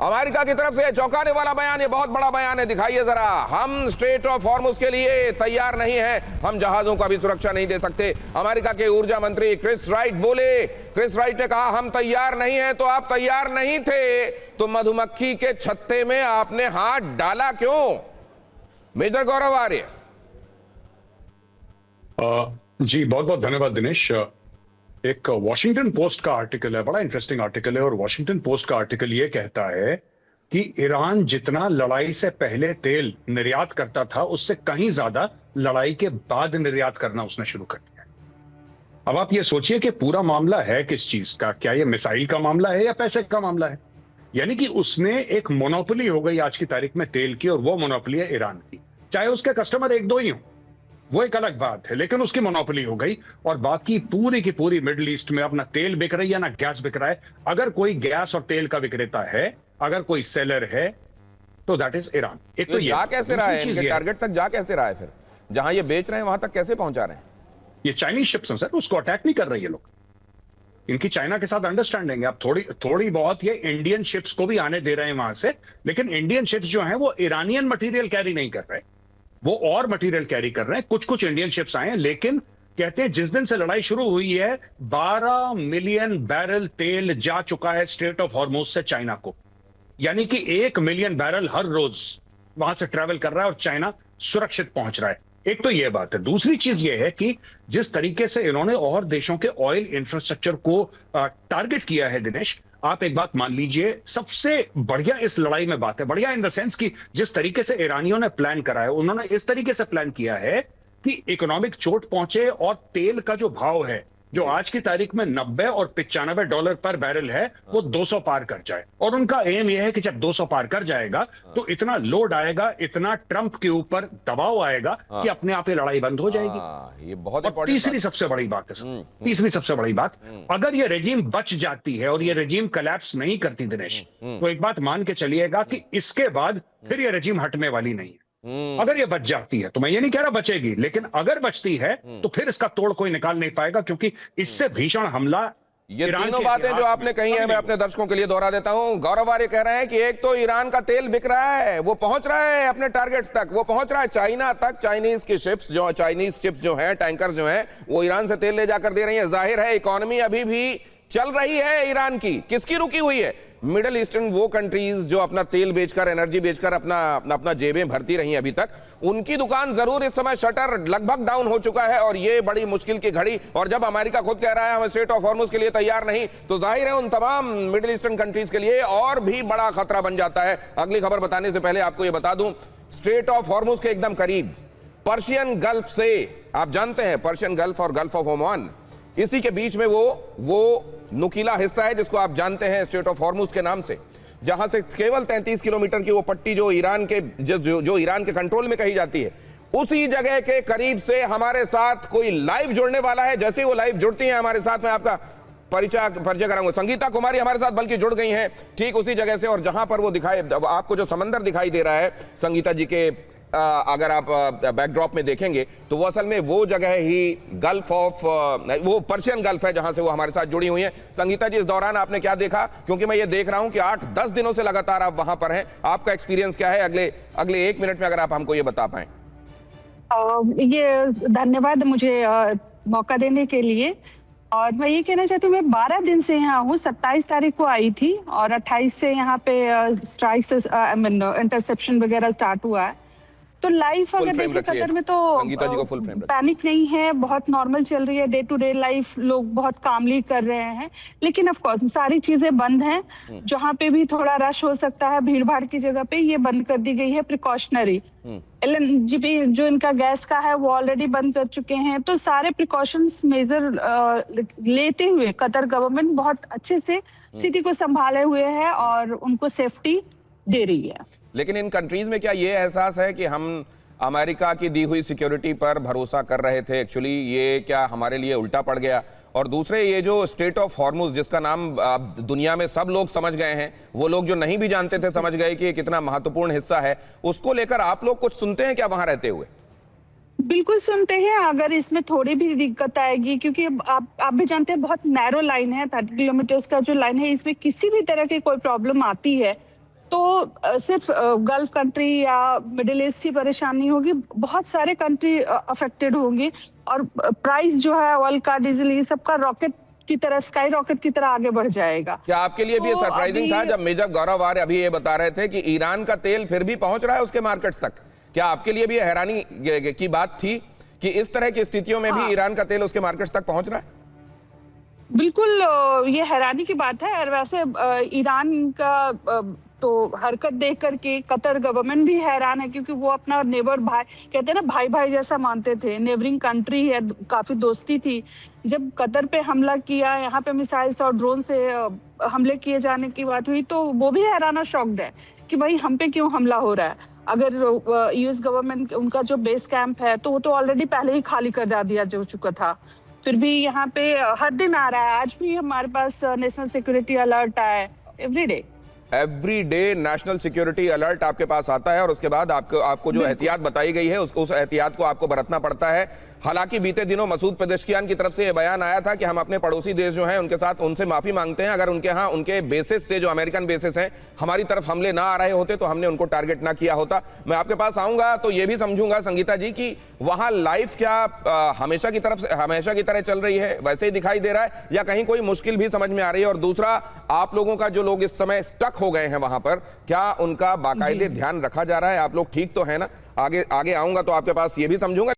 America की तरफ से चौंकाने वाला बयान, ये बहुत बड़ा बयान है, दिखाइए जरा। हम स्ट्रेट ऑफ हॉर्मुज के लिए तैयार नहीं हैं, हम जहाजों का भी सुरक्षा नहीं दे सकते। अमेरिका के ऊर्जा मंत्री क्रिस राइट बोले। क्रिस राइट ने कहा हम तैयार नहीं हैं। तो आप तैयार नहीं थे तो मधुमक्खी के छत्ते में आपने हाथ डाला क्यों? मेजर गौरव आर्य। जी बहुत बहुत धन्यवाद दिनेश। एक वॉशिंगटन पोस्ट का आर्टिकल है, बड़ा इंटरेस्टिंग आर्टिकल है, और वॉशिंगटन पोस्ट का आर्टिकल ये कहता है कि ईरान जितना लड़ाई से पहले तेल निर्यात करता था उससे कहीं ज्यादा लड़ाई के बाद निर्यात करना उसने शुरू कर दिया। अब आप ये सोचिए कि पूरा मामला है किस चीज का? क्या ये मिसाइल का मामला है या पैसे का मामला है? यानी कि उसने एक मोनोपोली हो गई आज की तारीख में तेल की, और वो मोनोपोली है ईरान की। चाहे उसके कस्टमर एक दो ही हो, वो एक अलग बात है, लेकिन उसकी मोनोपोली हो गई। और बाकी पूरी की पूरी मिडिल ईस्ट में अपना तेल बिक रही है ना गैस बिक रहा है। अगर कोई गैस और तेल का विक्रेता है, अगर कोई सेलर है, तो दैट इज ईरान। एक तो ये जा कैसे रहा है, इनके टारगेट तक जा कैसे रहा है? फिर जहां ये बेच रहे हैं वहां तक कैसे पहुंचा रहे हैं? ये चाइनीज शिप्स हैं सर, उसको अटैक नहीं कर रही है लोग। इनकी चाइना के साथ अंडरस्टैंडिंग है। अब थोड़ी बहुत ये इंडियन शिप्स को भी आने दे रहे हैं वहां से, लेकिन इंडियन शिप्स जो हैं वो ईरानियन मटेरियल कैरी नहीं कर रहे, वो और मटेरियल कैरी कर रहे हैं। कुछ कुछ इंडियन शिप्स आए हैं, लेकिन कहते हैं जिस दिन से लड़ाई शुरू हुई है 12 मिलियन बैरल तेल जा चुका है स्ट्रेट ऑफ हॉर्मुज से चाइना को। यानी कि 1 मिलियन बैरल हर रोज वहां से ट्रैवल कर रहा है और चाइना सुरक्षित पहुंच रहा है। एक तो ये बात है। दूसरी चीज ये है कि जिस तरीके से इन्होंने और देशों के ऑयल इंफ्रास्ट्रक्चर को टारगेट किया है दिनेश, आप एक बात मान लीजिए, सबसे बढ़िया इस लड़ाई में बात है, बढ़िया इन द सेंस कि जिस तरीके से ईरानियों ने प्लान करा है, उन्होंने इस तरीके से प्लान किया है कि इकोनॉमिक चोट पहुंचे और तेल का जो भाव है, जो आज की तारीख में 90 और $95 पर बैरल है, वो 200 पार कर जाए। और उनका एम यह है कि जब 200 पार कर जाएगा तो इतना लोड आएगा, इतना ट्रंप के ऊपर दबाव आएगा कि अपने आप ये लड़ाई बंद हो जाएगी। ये बहुत और तीसरी सबसे बड़ी बात है, तीसरी सबसे बड़ी बात, अगर ये रेजिम बच जाती है और ये रेजिम कोलैप्स नहीं करती दिनेश, तो एक बात मान के चलिएगा कि इसके बाद फिर ये रेजिम हटने वाली नहीं है। अगर ये बच जाती है, तो मैं ये नहीं कह रहा बचेगी, लेकिन अगर बचती है तो फिर इसका तोड़ कोई निकाल नहीं पाएगा, क्योंकि इससे भीषण हमला। ये तीनों बातें जो आपने कही हैं मैं अपने दर्शकों के लिए दोहरा देता हूं। गौरव आर्य कह रहे हैं कि एक तो ईरान का तेल बिक रहा है, वो पहुंच रहा है अपने टारगेट्स तक, वो पहुंच रहा है चाइना तक। चाइनीज की शिप्स जो हैं, टैंकर जो हैं, वो ईरान से तेल ले जाकर दे रही है। जाहिर है इकोनॉमी अभी भी चल रही है ईरान की। किसकी रुकी हुई है? मिडिल ईस्टर्न वो कंट्रीज जो अपना तेल बेचकर, एनर्जी बेचकर अपना जेबें भरती रही अभी तक, उनकी दुकान जरूर इस समय शटर लगभग डाउन हो चुका है। और ये बड़ी मुश्किल की घड़ी, और जब अमेरिका खुद कह रहा है हम स्ट्रेट ऑफ हॉर्मुज के लिए तैयार नहीं, तो जाहिर है उन तमाम मिडिल ईस्टर्न कंट्रीज के लिए और भी बड़ा खतरा बन जाता है। अगली खबर बताने से पहले आपको यह बता दूं, स्ट्रेट ऑफ हॉर्मुज के एकदम करीब पर्शियन गल्फ से, आप जानते हैं पर्शियन गल्फ और गल्फ ऑफ ओमान, इसी के बीच में वो नुकीला हिस्सा है जिसको आप जानते हैं स्ट्रेट ऑफ हॉर्मुज के नाम से, जहां से केवल 33 किलोमीटर की वो पट्टी जो ईरान के कंट्रोल में कही जाती है, उसी जगह के करीब से हमारे साथ कोई लाइव जुड़ने वाला है। जैसे वो लाइव जुड़ती हैं हमारे साथ, मैं आपका परिचय कराऊंगा। संगीता कुमारी हमारे साथ बल्कि जुड़ गई हैं ठीक उसी जगह से, और जहां पर वो दिखाई, आपको जो समंदर दिखाई दे रहा है संगीता जी के, अगर आप बैकड्रॉप में देखेंगे तो वो असल में वो जगह ही गल्फ ऑफ, वो पर्शियन गल्फ है जहां से वो हमारे साथ जुड़ी हुई हैं। संगीता जी, इस दौरान आपने क्या देखा? क्योंकि मैं ये देख रहा हूं कि 8-10 दिनों से लगातार आप वहां पर हैं, आपका एक्सपीरियंस क्या है? अगले 1 मिनट में अगर आप हमको ये बता पाएं। ये धन्यवाद मुझे मौका देने के लिए। और मैं ये कहना चाहती हूँ, मैं 12 दिन से यहाँ हूँ। 27 तारीख को आई थी और 28 से यहाँ पे स्ट्राइक्स, इंटरसेप्शन वगैरह स्टार्ट हुआ है। तो लाइफ अगर देखें कतर में तो पैनिक नहीं है, बहुत नॉर्मल चल रही है। डे टू डे लाइफ लोग बहुत कामली कर रहे हैं, लेकिन ऑफ कोर्स सारी चीजें बंद हैं। जहाँ पे भी थोड़ा रश हो सकता है भीड़ भाड़ की जगह पे, ये बंद कर दी गई है प्रिकॉशनरी। LNG जो इनका गैस का है वो ऑलरेडी बंद कर चुके हैं। तो सारे प्रिकॉशंस मेजर लेते हुए कतर गवर्नमेंट बहुत अच्छे से सिटी को संभाले हुए है और उनको सेफ्टी दे रही है। लेकिन इन कंट्रीज में क्या ये एहसास है कि हम अमेरिका की दी हुई सिक्योरिटी पर भरोसा कर रहे थे, एक्चुअली ये क्या हमारे लिए उल्टा पड़ गया? और दूसरे, ये जो स्ट्रेट ऑफ हॉर्मुज जिसका नाम दुनिया में सब लोग समझ गए हैं, वो लोग जो नहीं भी जानते थे समझ गए कि ये कितना महत्वपूर्ण हिस्सा है, उसको लेकर आप लोग कुछ सुनते हैं क्या वहां रहते हुए? बिल्कुल सुनते हैं। अगर इसमें थोड़ी भी दिक्कत आएगी, क्योंकि आप भी जानते हैं बहुत नैरो लाइन है, 30 किलोमीटर का जो लाइन है, इसमें किसी भी तरह की कोई प्रॉब्लम आती है तो सिर्फ गल्फ कंट्री या मिडिल ईस्ट की परेशानी होगी, बहुत सारे कंट्री अफेक्टेड होंगे और प्राइस जो है ऑयल का, डीजल, ये सबका रॉकेट की तरह, स्काई रॉकेट की तरह आगे बढ़ जाएगा। क्या आपके लिए भी ये तो सरप्राइजिंग था अभी- जब मेजर गौरव आर्य अभी ये बता रहे थे कि ईरान का तेल फिर भी पहुंच रहा है उसके मार्केट्स तक? क्या आपके लिए भी ये हैरानी की बात थी कि इस तरह की स्थितियों में भी ईरान का तेल उसके मार्केट्स तक पहुंच रहा है? बिल्कुल, ये हैरानी की बात है। और वैसे ईरान का तो हरकत देख करके कतर गवर्नमेंट भी हैरान है, क्योंकि वो अपना नेबर भाई, कहते हैं ना, भाई भाई जैसा मानते थे, नेबरिंग कंट्री है, काफी दोस्ती थी। जब कतर पे हमला किया, यहाँ पे मिसाइल्स और ड्रोन से हमले किए जाने की बात हुई, तो वो भी हैराना शॉक्ड है कि भाई हम पे क्यों हमला हो रहा है। अगर यूएस गवर्नमेंट, उनका जो बेस कैंप है, तो वो तो ऑलरेडी पहले ही खाली कर दिया जा चुका था, फिर भी यहाँ पे हर दिन आ रहा है। आज भी हमारे पास नेशनल सिक्योरिटी अलर्ट है every day national security alert आपके पास आता है और उसके बाद आपको जो एहतियात बताई गई है उस एहतियात को आपको बरतना पड़ता है। हालांकि बीते दिनों मसूद पेजेश्कियान की तरफ से यह बयान आया था कि हम अपने पड़ोसी देश जो हैं उनके साथ उनसे माफी मांगते हैं, अगर उनके यहाँ उनके बेसिस से, जो अमेरिकन बेसिस हैं, हमारी तरफ हमले ना आ रहे होते तो हमने उनको टारगेट ना किया होता। मैं आपके पास आऊंगा तो यह भी समझूंगा संगीता जी कि वहां लाइफ क्या हमेशा की तरह चल रही है, वैसे ही दिखाई दे रहा है, या कहीं कोई मुश्किल भी समझ में आ रही है? और दूसरा, आप लोगों का जो लोग इस समय स्टक हो गए हैं वहां पर, क्या उनका बाकायदे ध्यान रखा जा रहा है? आप लोग ठीक तो है ना? आगे आऊंगा तो आपके पास ये भी समझूंगा।